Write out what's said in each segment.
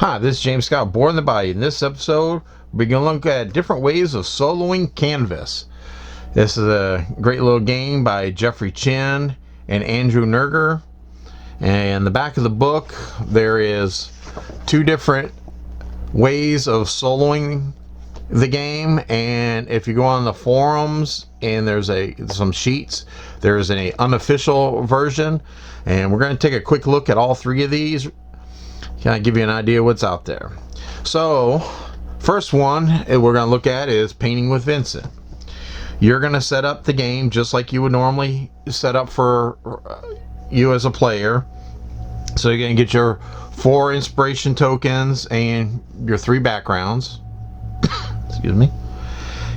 Hi, this is James Scott, Born in the Bayou. In this episode, we're going to look at different ways of soloing canvas. This is a great little game by Jeffrey Chin and Andrew Nerger. And in the back of the book, there is two different ways of soloing the game. And if you go on the forums and there's some sheets, there's an unofficial version. And we're going to take a quick look at all three of these. Kind of give you an idea what's out there. So, first one we're going to look at is painting with Vincent. You're going to set up the game just like you would normally set up for you as a player. So you're going to get your 4 inspiration tokens and your 3 backgrounds. Excuse me.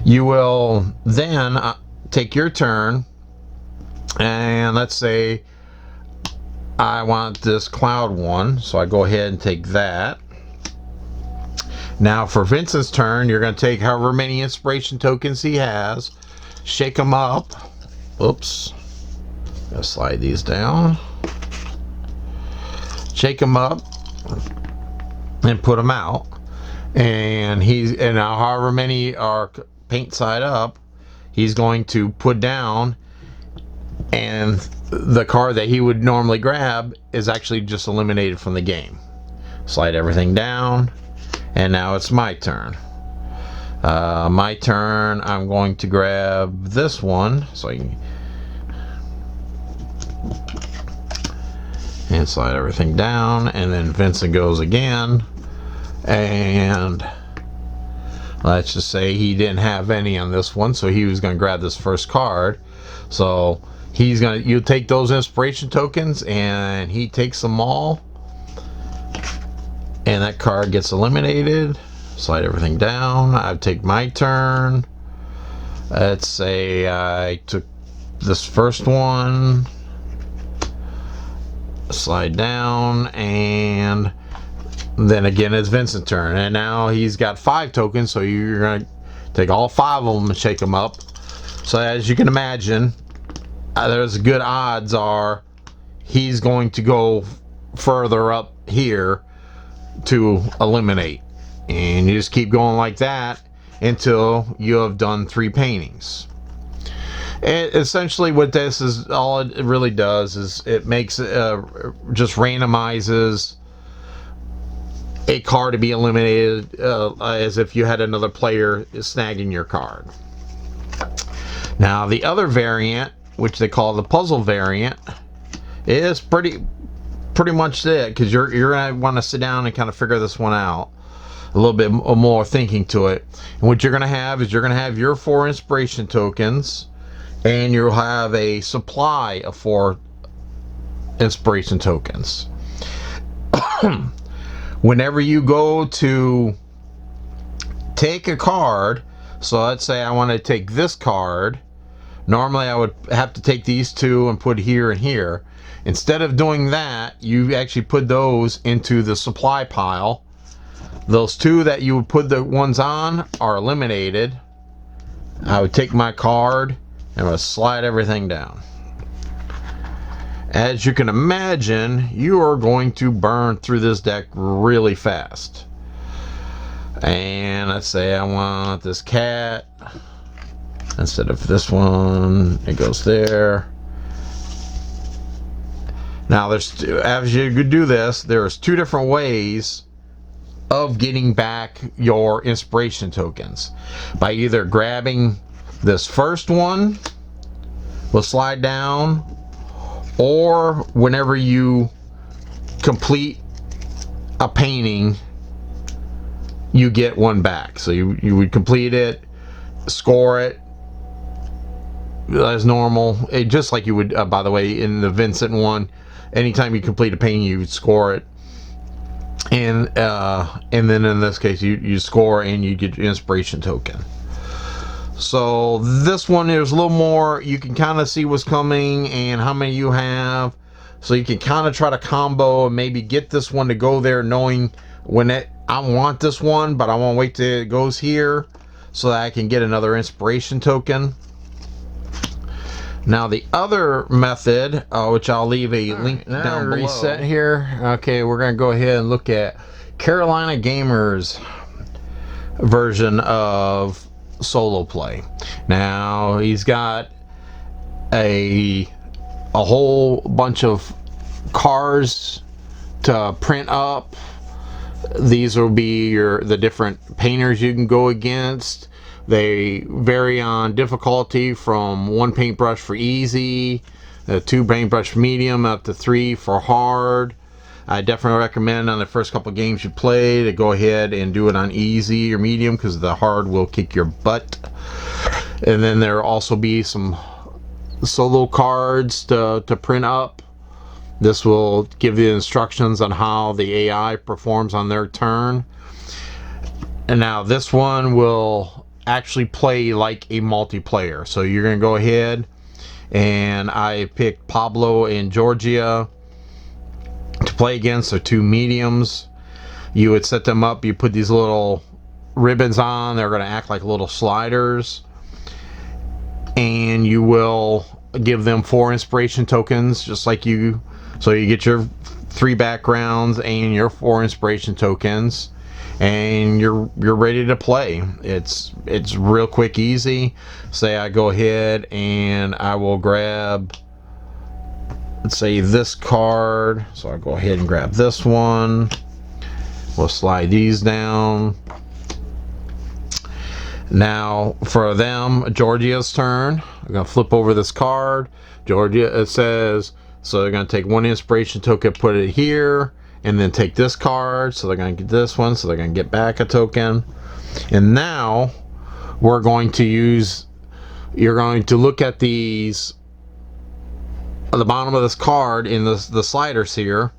You will then take your turn, and let's say I want this cloud one, so I go ahead and take that. Now for Vincent's turn, you're going to take however many inspiration tokens he has, shake them up. Oops. Gonna slide these down. Shake them up and put them out. And now however many are paint side up, he's going to put down, and the card that he would normally grab is actually just eliminated from the game. Slide everything down, and now it's my turn. My turn, I'm going to grab this one, so I can, and slide everything down, and then Vincent goes again, and let's just say he didn't have any on this one, so he was going to grab this first card. So you take those inspiration tokens and he takes them all, and that card gets eliminated. Slide everything down. I take my turn. Let's say I took this first one, slide down, and then again it's Vincent's turn, and now he's got 5 tokens, so you're gonna take all 5 of them and shake them up. So as you can imagine, there's good odds are he's going to go further up here to eliminate, and you just keep going like that until you have done 3 paintings. And essentially what this is, all it really does is it makes just randomizes a card to be eliminated, as if you had another player snagging your card. Now the other variant, which they call the puzzle variant, is pretty much it, because you're gonna want to sit down and kind of figure this one out. A little bit more thinking to it. And what you're gonna have is you're gonna have your 4 inspiration tokens, and you'll have a supply of 4 inspiration tokens. Whenever you go to take a card, so let's say I want to take this card, normally I would have to take these 2 and put here and here. Instead of doing that, you actually put those into the supply pile. Those 2 that you would put the ones on are eliminated. I would take my card and I would slide everything down. As you can imagine, you are going to burn through this deck really fast. And let's say I want this cat. Instead of this one, it goes there. Now, as you do this, there's 2 different ways of getting back your inspiration tokens. By either grabbing this first one, we'll slide down, or whenever you complete a painting, you get 1 back. So you would complete it, score it as normal, just like you would, by the way, in the Vincent one. Anytime you complete a painting, you would score it, and then in this case, you score and you get your inspiration token. So this one is a little more, you can kind of see what's coming and how many you have, so you can kind of try to combo and maybe get this one to go there, knowing I want this one, but I want to wait till it goes here so that I can get another inspiration token. Now the other method, which I'll leave a link down below. Reset here. Okay, we're going to go ahead and look at Carolina Gamers version of solo play. Now he's got a whole bunch of cars to print up. These will be the different painters you can go against. They vary on difficulty from 1 paintbrush for easy, 2 paintbrush for medium, up to 3 for hard. I definitely recommend on the first couple of games you play to go ahead and do it on easy or medium, because the hard will kick your butt. And then there will also be some solo cards to print up. This will give you instructions on how the AI performs on their turn. And now this one will actually play like a multiplayer. So you're going to go ahead, and I picked Pablo and Georgia to play against. They're 2 mediums. You would set them up, you put these little ribbons on, they're going to act like little sliders, and you will give them 4 inspiration tokens, just like you. So you get your 3 backgrounds and your 4 inspiration tokens, and you're ready to play. It's real quick, easy. Say I go ahead and I will grab, let's say, this card. So I'll go ahead and grab this one. We'll slide these down. Now for them, Georgia's turn. I'm gonna flip over this card. Georgia, it says, so they're gonna take 1 inspiration token, put it here, and then take this card. So they're gonna get this one, so they're gonna get back a token. And now we're going to use, you're going to look at these at the bottom of this card in the sliders here.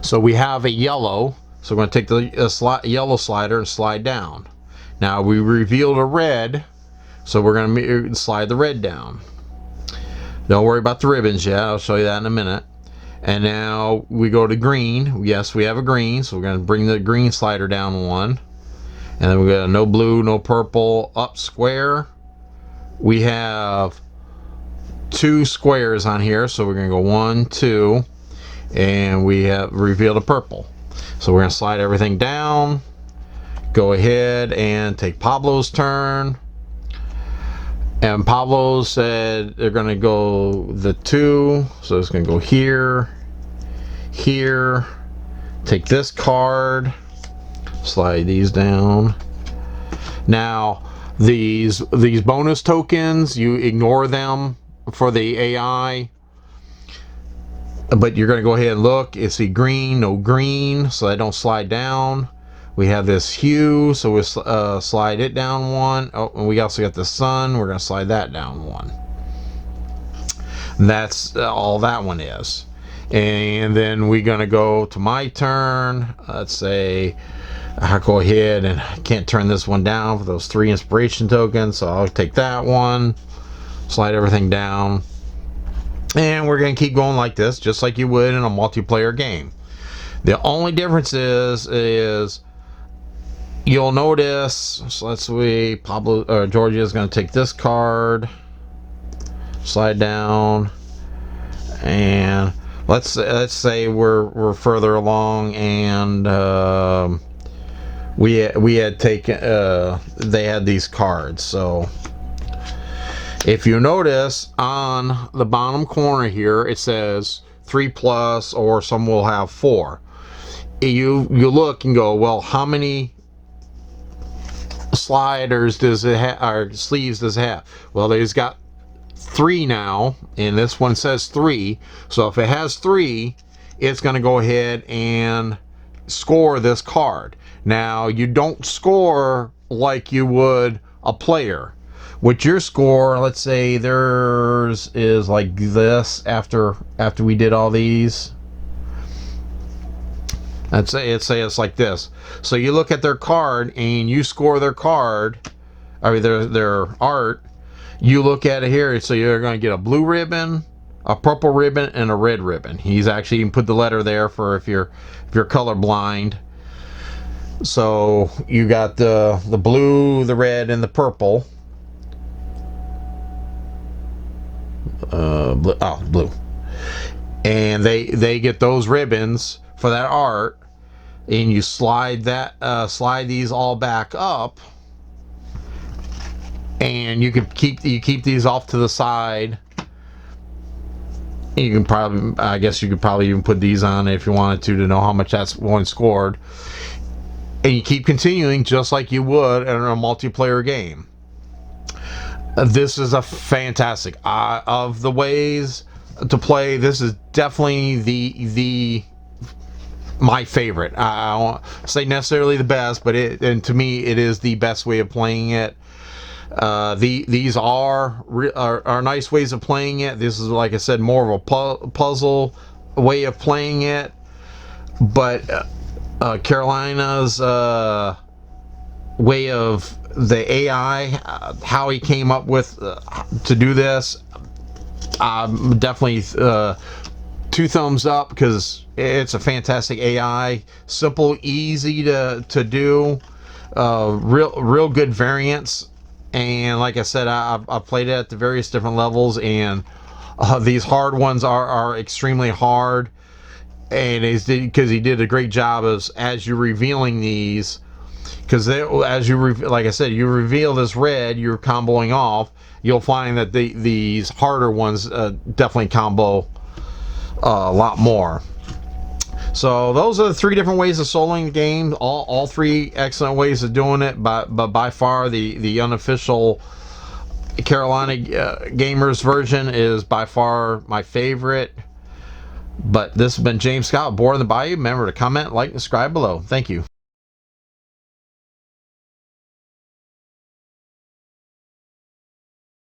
So we have a yellow, so we're going to take the yellow slider and slide down. Now we revealed a red, so we're going to slide the red down. Don't worry about the ribbons yet, I'll show you that in a minute. And now we go to green. Yes, we have a green, so we're going to bring the green slider down 1. And then we got no blue, no purple, up square. We have 2 squares on here, so we're going to go 1, 2, and we have revealed a purple. So we're going to slide everything down. Go ahead and take Pablo's turn. And Pablo said they're going to go the 2, so it's going to go here, here. Take this card, slide these down. Now these bonus tokens, you ignore them for the AI, but you're going to go ahead and look. It's the green, no green, so they don't slide down. We have this hue, so we'll slide it down 1. Oh, and we also got the sun. We're going to slide that down 1. And that's all that one is. And then we're going to go to my turn. Let's say I'll go ahead, and I can't turn this one down for those 3 inspiration tokens, so I'll take that one, slide everything down, and we're going to keep going like this, just like you would in a multiplayer game. The only difference is you'll notice, so let's see, Georgia is going to take this card, slide down, and let's say we're further along, and we had taken they had these cards. So if you notice on the bottom corner here, it says 3+, or some will have 4. You look and go, well, how many sliders does it have, or sleeves does it have? Well, there's got 3 now, and this one says 3. So if it has 3, it's going to go ahead and score this card. Now you don't score like you would a player. With your score, let's say theirs is like this after we did all these. Let's say it's like this. So you look at their card and you score their card, I mean their art. You look at it here, so you're going to get a blue ribbon, a purple ribbon, and a red ribbon. He's actually even put the letter there for if you're colorblind. So you got the blue, the red, and the purple. Blue. And they get those ribbons for that art. and you slide these all back up, and you keep these off to the side. You can probably, I guess you could probably even put these on if you wanted to know how much that's one scored. And you keep continuing just like you would in a multiplayer game. This is a fantastic, of the ways to play, this is definitely the my favorite. I won't say necessarily the best, but to me it is the best way of playing it. These are nice ways of playing it. This is, like I said, more of a puzzle way of playing it. But Carolina's way of the AI, how he came up with to do this, definitely 2 thumbs up, because it's a fantastic AI. Simple, easy to do, real good variants. And like I said, I've played it at the various different levels, and these hard ones are extremely hard. And because he did a great job as you're revealing these, because like I said, you reveal this red, you're comboing off. You'll find that these harder ones definitely combo a lot more. So those are the 3 different ways of soloing the game. All 3 excellent ways of doing it. But by far the unofficial Carolina Gamers version is by far my favorite. But this has been James Scott, Board in the Bayou. Remember to comment, like, and subscribe below. Thank you.